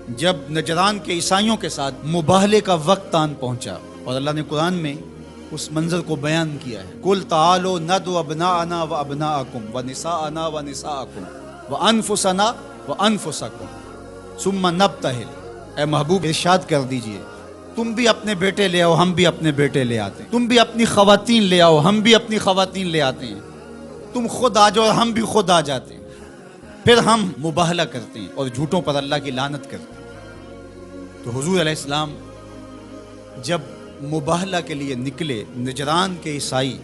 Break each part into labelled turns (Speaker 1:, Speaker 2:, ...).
Speaker 1: جب نجران کے عیسائیوں کے ساتھ مباہلے کا وقت آن پہنچا، اور اللہ نے قرآن میں اس منظر کو بیان کیا ہے، قُلْ تَعَالُوا نَدْعُ أَبْنَاءَنَا وَأَبْنَاءَكُمْ وَنِسَاءَنَا وَنِسَاءَكُمْ وَأَنفُسَنَا وَأَنفُسَكُمْ ثُمَّ نَبْتَهِلْ۔ اے محبوب ارشاد کر دیجئے، تم بھی اپنے بیٹے لے آؤ، ہم بھی اپنے بیٹے لے آتے ہیں، تم بھی اپنی خواتین لے آؤ، ہم بھی اپنی خواتین لے آتے ہیں، تم خود آ جاؤ اور ہم بھی خود آ جاتے ہیں، پھر ہم مباہلہ کرتے ہیں اور جھوٹوں پر اللہ کی لعنت کرتے ہیں۔ تو حضور علیہ السلام جب مباہلہ کے لیے نکلے، نجران کے عیسائی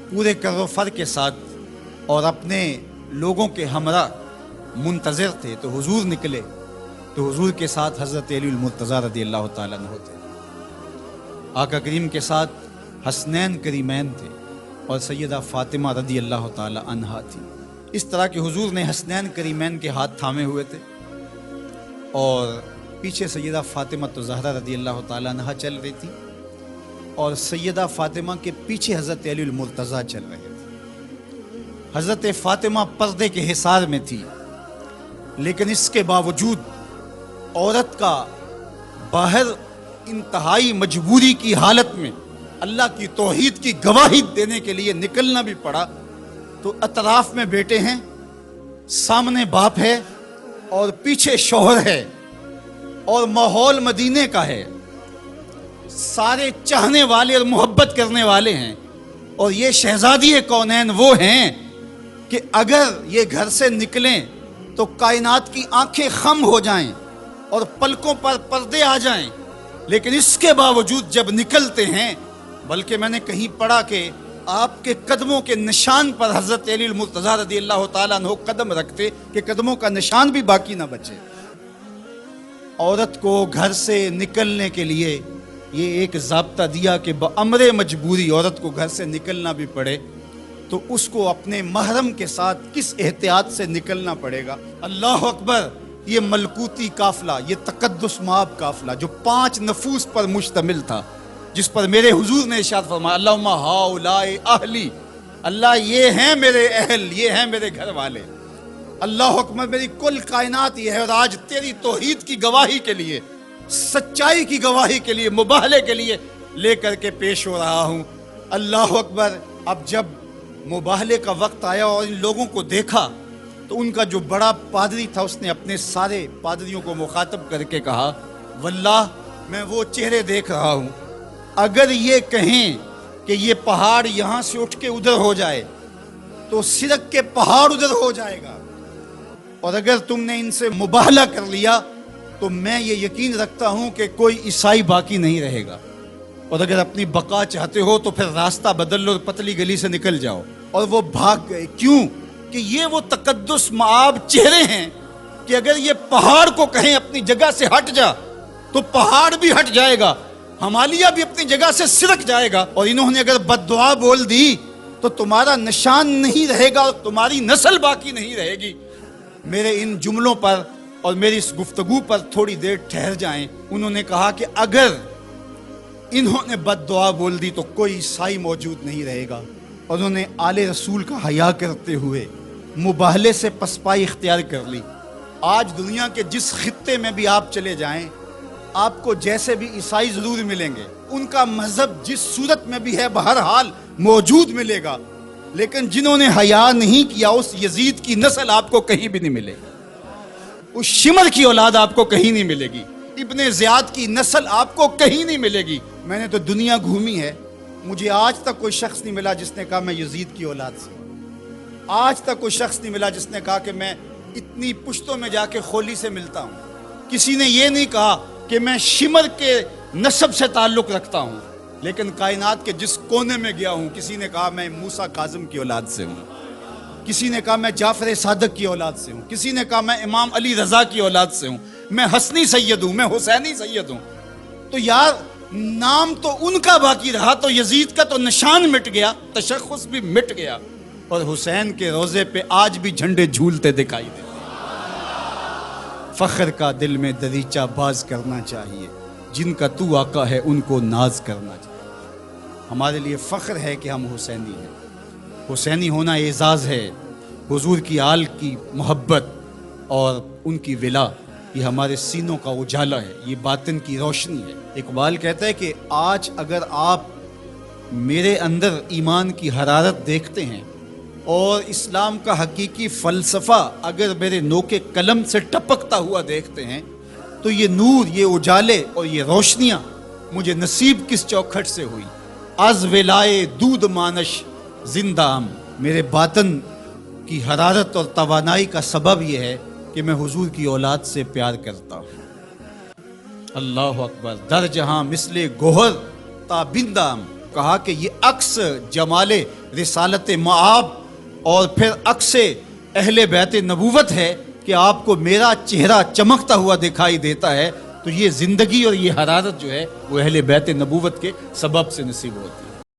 Speaker 1: پورے کر و فر کے ساتھ اور اپنے لوگوں کے ہمراہ منتظر تھے، تو حضور نکلے تو حضور کے ساتھ حضرت علی المرتضیٰ رضی اللہ تعالیٰ عنہ تھے، آقا کریم کے ساتھ حسنین کریمین تھے اور سیدہ فاطمہ رضی اللہ تعالیٰ عنہا تھی۔ اس طرح کہ حضور نے حسنین کریمین کے ہاتھ تھامے ہوئے تھے اور پیچھے سیدہ فاطمہ الزہرا رضی اللہ تعالیٰ عنہا چل رہی تھی، اور سیدہ فاطمہ کے پیچھے حضرت علی المرتضیٰ چل رہے تھے۔ حضرت فاطمہ پردے کے حصار میں تھی، لیکن اس کے باوجود عورت کا باہر انتہائی مجبوری کی حالت میں اللہ کی توحید کی گواہی دینے کے لیے نکلنا بھی پڑا، تو اطراف میں بیٹے ہیں، سامنے باپ ہے اور پیچھے شوہر ہے، اور ماحول مدینے کا ہے، سارے چاہنے والے اور محبت کرنے والے ہیں، اور یہ شہزادی کونین وہ ہیں کہ اگر یہ گھر سے نکلیں تو کائنات کی آنکھیں خم ہو جائیں اور پلکوں پر پردے آ جائیں، لیکن اس کے باوجود جب نکلتے ہیں، بلکہ میں نے کہیں پڑھا کہ آپ کے قدموں کے نشان پر حضرت علی المرتضیٰ رضی اللہ تعالیٰ عنہ قدم رکھتے کہ قدموں کا نشان بھی باقی نہ بچے۔ عورت کو گھر سے نکلنے کے لیے یہ ایک ضابطہ دیا کہ بامر مجبوری عورت کو گھر سے نکلنا بھی پڑے تو اس کو اپنے محرم کے ساتھ کس احتیاط سے نکلنا پڑے گا۔ اللہ اکبر! یہ ملکوتی قافلہ، یہ تقدس مآب قافلہ جو 5 نفوس پر مشتمل تھا، جس پر میرے حضور نے ارشاد فرمایا اللہم ہؤلاء اہلی، اللہ یہ ہیں میرے اہل، یہ ہیں میرے گھر والے۔ اللہ اکبر! میری کل کائنات یہ ہے، اور آج تیری توحید کی گواہی کے لیے، سچائی کی گواہی کے لیے، مباہلے کے لیے لے کر کے پیش ہو رہا ہوں۔ اللہ اکبر! اب جب مباہلے کا وقت آیا اور ان لوگوں کو دیکھا تو ان کا جو بڑا پادری تھا اس نے اپنے سارے پادریوں کو مخاطب کر کے کہا واللہ میں وہ چہرے دیکھ رہا ہوں، اگر یہ کہیں کہ یہ پہاڑ یہاں سے اٹھ کے ادھر ہو جائے تو سرک کے پہاڑ ادھر ہو جائے گا، اور اگر تم نے ان سے مباہلہ کر لیا تو میں یہ یقین رکھتا ہوں کہ کوئی عیسائی باقی نہیں رہے گا، اور اگر اپنی بقا چاہتے ہو تو پھر راستہ بدل لو، پتلی گلی سے نکل جاؤ۔ اور وہ بھاگ گئے، کیوں کہ یہ وہ تقدس مآب چہرے ہیں کہ اگر یہ پہاڑ کو کہیں اپنی جگہ سے ہٹ جا تو پہاڑ بھی ہٹ جائے گا، ہمالیہ بھی اپنی جگہ سے سرک جائے گا، اور انہوں نے اگر بد دعا بول دی تو تمہارا نشان نہیں رہے گا اور تمہاری نسل باقی نہیں رہے گی۔ میرے ان جملوں پر اور میری اس گفتگو پر تھوڑی دیر ٹھہر جائیں۔ انہوں نے کہا کہ اگر انہوں نے بد دعا بول دی تو کوئی عیسائی موجود نہیں رہے گا، اور انہوں نے آل رسول کا حیا کرتے ہوئے مباہلے سے پسپائی اختیار کر لی۔ آج دنیا کے جس خطے میں بھی آپ چلے جائیں، آپ کو جیسے بھی عیسائی ضرور ملیں گے، ان کا مذہب جس صورت میں بھی ہے بہرحال موجود ملے گا، لیکن جنہوں نے حیا نہیں کیا اس یزید کی نسل آپ کو کہیں بھی نہیں ملے گی، اس شمر کی اولاد آپ کو کہیں نہیں ملے گی، ابن زیاد کی نسل آپ کو کہیں نہیں ملے گی۔ میں نے تو دنیا گھومی ہے، مجھے آج تک کوئی شخص نہیں ملا جس نے کہا میں یزید کی اولاد سے، آج تک کوئی شخص نہیں ملا جس نے کہا کہ میں اتنی پشتوں میں جا کے خولی سے ملتا ہوں، کسی نے یہ نہیں کہا کہ میں شمر کے نسب سے تعلق رکھتا ہوں، لیکن کائنات کے جس کونے میں گیا ہوں کسی نے کہا میں موسیٰ کاظم کی اولاد سے ہوں، کسی نے کہا میں جعفر صادق کی اولاد سے ہوں، کسی نے کہا میں امام علی رضا کی اولاد سے ہوں، میں حسنی سید ہوں، میں حسینی سید ہوں۔ تو یار نام تو ان کا باقی رہا، تو یزید کا تو نشان مٹ گیا، تشخص بھی مٹ گیا، اور حسین کے روزے پہ آج بھی جھنڈے جھولتے دکھائی دیتے۔ فخر کا دل میں دریچہ باز کرنا چاہیے، جن کا تو آقا ہے ان کو ناز کرنا چاہیے۔ ہمارے لیے فخر ہے کہ ہم حسینی ہیں، حسینی ہونا اعزاز ہے، حضور کی آل کی محبت اور ان کی ولا یہ ہمارے سینوں کا اجالا ہے، یہ باطن کی روشنی ہے۔ اقبال کہتا ہے کہ آج اگر آپ میرے اندر ایمان کی حرارت دیکھتے ہیں اور اسلام کا حقیقی فلسفہ اگر میرے نوک قلم سے ٹپکتا ہوا دیکھتے ہیں، تو یہ نور، یہ اجالے اور یہ روشنیاں مجھے نصیب کس چوکھٹ سے ہوئی؟ از ولائے دودھ مانش زندام، میرے باطن کی حرارت اور توانائی کا سبب یہ ہے کہ میں حضور کی اولاد سے پیار کرتا ہوں۔ اللہ اکبر۔ در جہاں مثل گوہر تابندام، کہا کہ یہ عکس جمال رسالت معاب اور پھر عکس اہل بیت نبوت ہے کہ آپ کو میرا چہرہ چمکتا ہوا دکھائی دیتا ہے، تو یہ زندگی اور یہ حرارت جو ہے وہ اہل بیت نبوت کے سبب سے نصیب ہوتی ہے۔